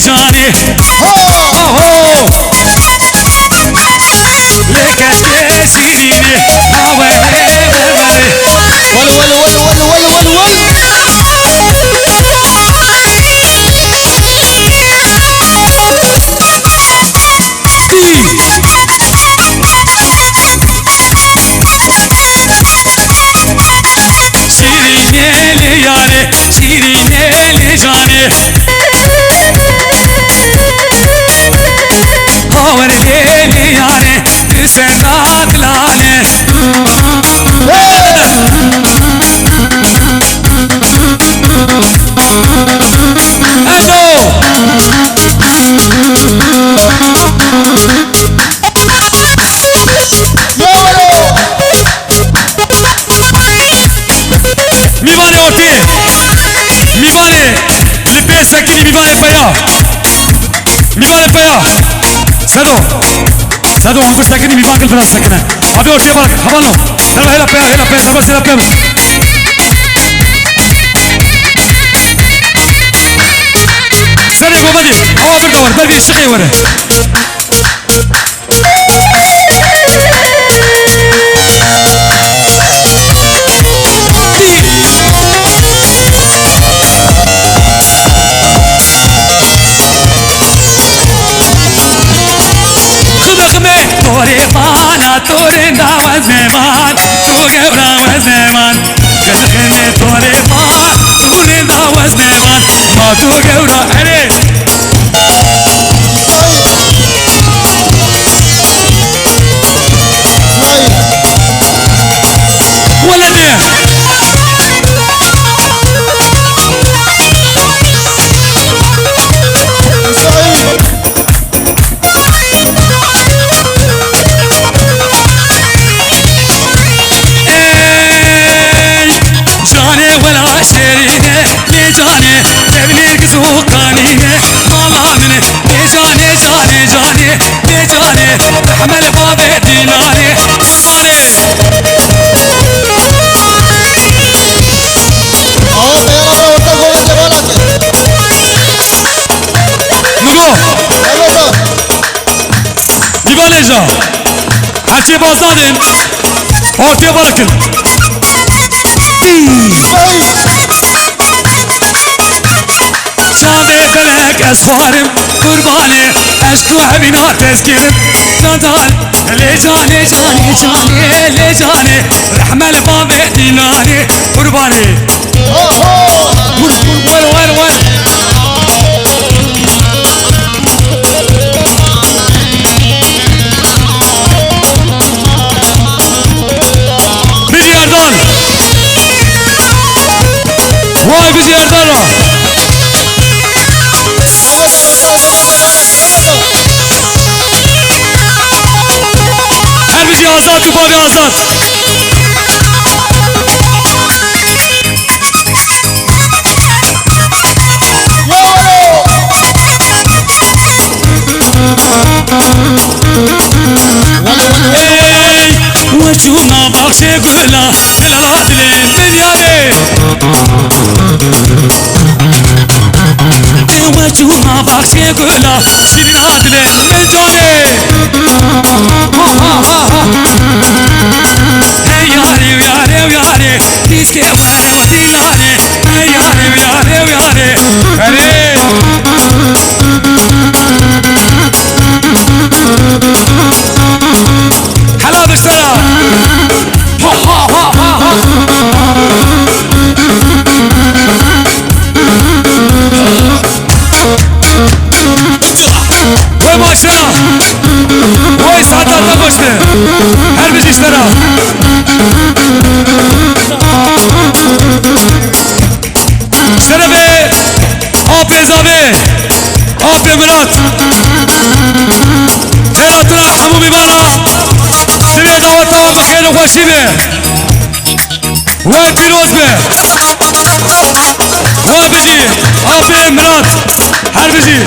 جاني هو لك اشكي حوالي شيرين لي ياري شيرين لي جاني هاور لي ياري تسنى دلاني سادو हमको सेकंड विभाग के फ्रांस सेकंड है अभी और टेबल हवालो चलो हेला पे सबसे हेला पे सर ये बाबा जी हवा पर दौर बल्कि शकी वरे तोरे दावत मेहमान तू गौरा मेहमान गलगने तोरे माँ तूने दावत मेहमान माँ तू गौरा अरे ولدي حمل بابي ديناري نقول حكي بازادين اوتي بركن شافي بلك اسفارم قرباني اشتو حبينا تسكرم نضال لي جاني جاني جاني لي جاني رحمة البابي ديناري قرباني وين بيجي اردان واي بيجي اردان بيجي آزاد وبابي آزاد وجونا بخشي قولا دلالات للملياني وجونا بخشي قولا دلالات للملياني ياري وياري وياري تيسكي واري وديلاني ياري وياري وياري حلا بشترى وي ماشرة وي سعادة تبشتر هل بيجي اشترى شربي آبي زابي آبي مرات خيراتنا حمومي بانا سبي دعوتها بخير وخوشي بي وي بيروز بي وي بيجي آبي مرات هل بيجي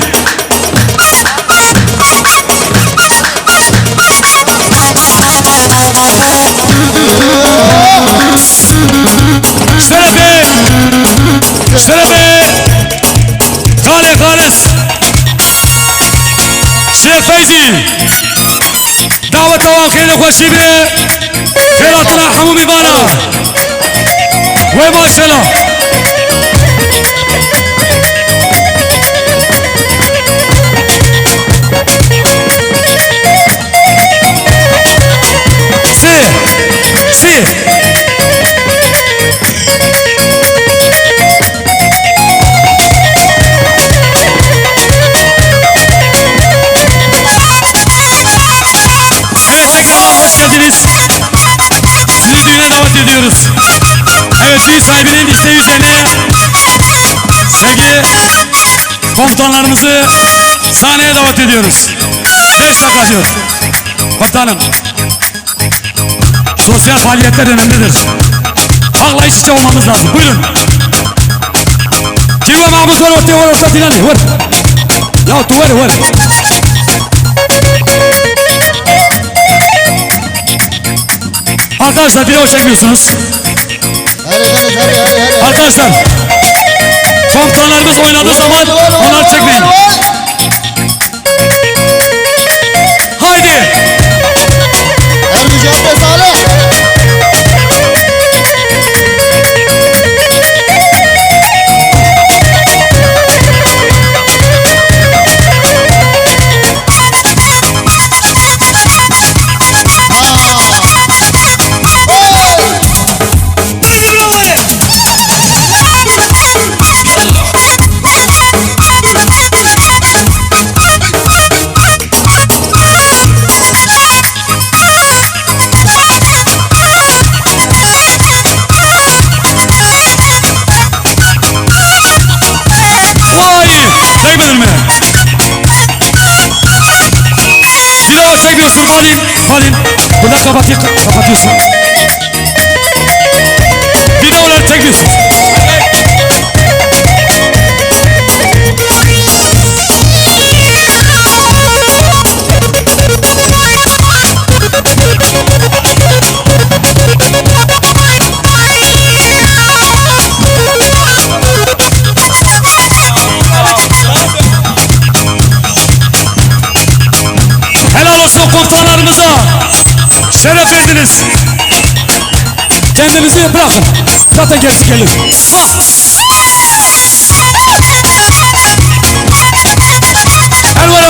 شربي طالع خالص خوشی به خیراتنا همو میبانا و ماشالله سی ediyoruz. Evet, düğün sahibinin isteği üzerine sevgili komutanlarımızı sahneye davet ediyoruz. 5 dakika diyor. Komutanım, sosyal faaliyetler önemlidir. Halkla iç içe olmamız lazım. Buyurun. Civa Mahmut var, ortaya var, orta dinani var. Ya tu var. Arkadaşlar video çekmiyorsunuz. Arkadaşlar komutanlarımız oynadığı zaman onları çekmeyin. Haydi. Çekmedin mi? Video çekmiyorsun Halin. Burada kapatıyorsun. Videoları çekmiyorsun. Komutanlarımıza şeref verdiniz. Kendinizi bırakın. Zaten gerisi gelir.